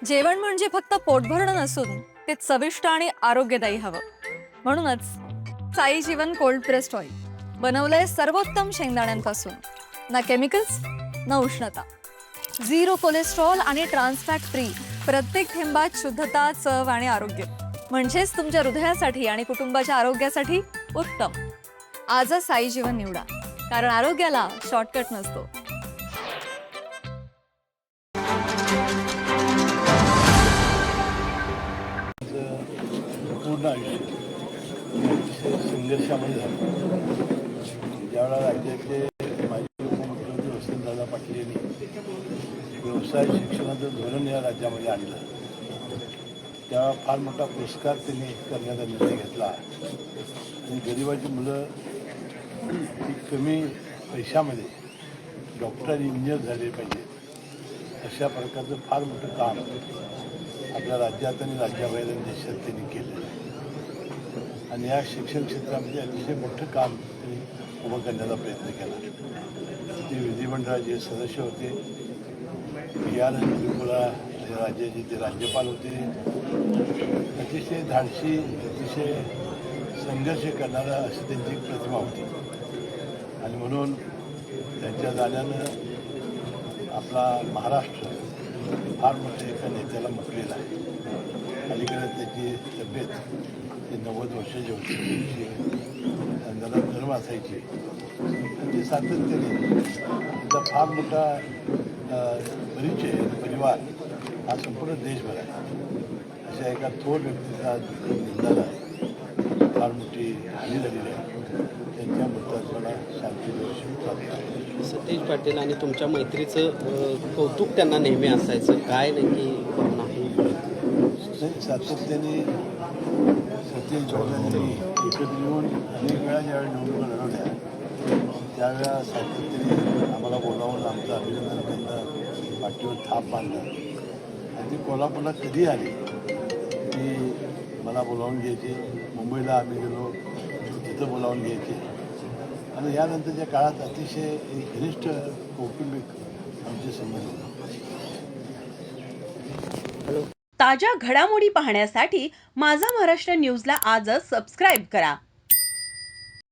जेवण म्हणजे फक्त पोटभरणं नसून ते चविष्ट आणि आरोग्यदायी हवं. म्हणूनच साई जीवन कोल्ड प्रेस्ड ऑइल बनवलंय सर्वोत्तम शेंगदाण्यांपासून. ना केमिकल्स ना उष्णता, झिरो कोलेस्ट्रॉल आणि ट्रान्सफॅट फ्री. प्रत्येक थेंबात शुद्धता, चव आणि आरोग्य. म्हणजेच तुमच्या हृदयासाठी आणि कुटुंबाच्या आरोग्यासाठी उत्तम. आजच साई जीवन निवडा, कारण आरोग्याला शॉर्टकट नसतो. पूर्ण आयुष्य अतिशय संघर्षामध्ये झालं. ज्यावेळेला राज्याचे माजी उपमुख्यमंत्री वसंतदादा पाटील यांनी व्यवसाय शिक्षणाचं धोरण या राज्यामध्ये आणलं, तेव्हा फार मोठा पुरस्कार त्यांनी करण्याचा निर्णय घेतला आणि गरिबाची मुलं ही कमी पैशामध्ये डॉक्टर इंजिनियर झाले पाहिजे अशा प्रकारचं फार मोठं काम आपल्या राज्यात आणि राज्याबाहेर आणि देशात त्यांनी केलं आणि या शिक्षण क्षेत्रामध्ये अतिशय मोठं काम त्यांनी उभं करण्याचा प्रयत्न केला. ते विधिमंडळाचे सदस्य होते, बिहार आणि त्रिपुरा राज्याचे ते राज्यपाल होते. अतिशय धाडसी, अतिशय संघर्ष करणारा अशी त्यांची एक प्रतिमा होती आणि म्हणून त्यांच्या जाण्यानं आपला महाराष्ट्र फार मोठ्या एका नेत्याला मुकलेला आहे. अलीकडे त्याची तब्येत ते 90 वर्षाची होती, त्यांना धर्म असायची. ते सातत्याने त्याचा फार मोठा परिचय परिवार हा संपूर्ण देशभर आहे. अशा एका थोर व्यक्तीचा निंदा आहे, फार मोठी हानी झालेली आहे. त्यांच्या मृत्यूला शांती दर्शन प्राप्त आहे. सतीश पाटील आणि तुमच्या मैत्रीचं कौतुक त्यांना नेहमी असायचं, काय नक्की नाही? सातत्याने सतीश जोगांनी एकत्र येऊन अनेक वेळा ज्यावेळी निवडणुका लढवल्या त्यावेळेला सातत्याने आम्हाला बोलावून आमचं अभिनंदन करणं, पाठीवर थाप बांधणं आणि ती कोल्हापूरला कधी आली की मला बोलावून घ्यायची. मुंबईला आम्ही गेलो तिथं बोलावून घ्यायचे आणि यानंतरच्या काळात अतिशय घनिष्ठ कौटुंबिक आमचे संबंध होते. ताज्या घडामोडी पाहण्यासाठी माझा महाराष्ट्र न्यूजला आजच सबस्क्राईब करा.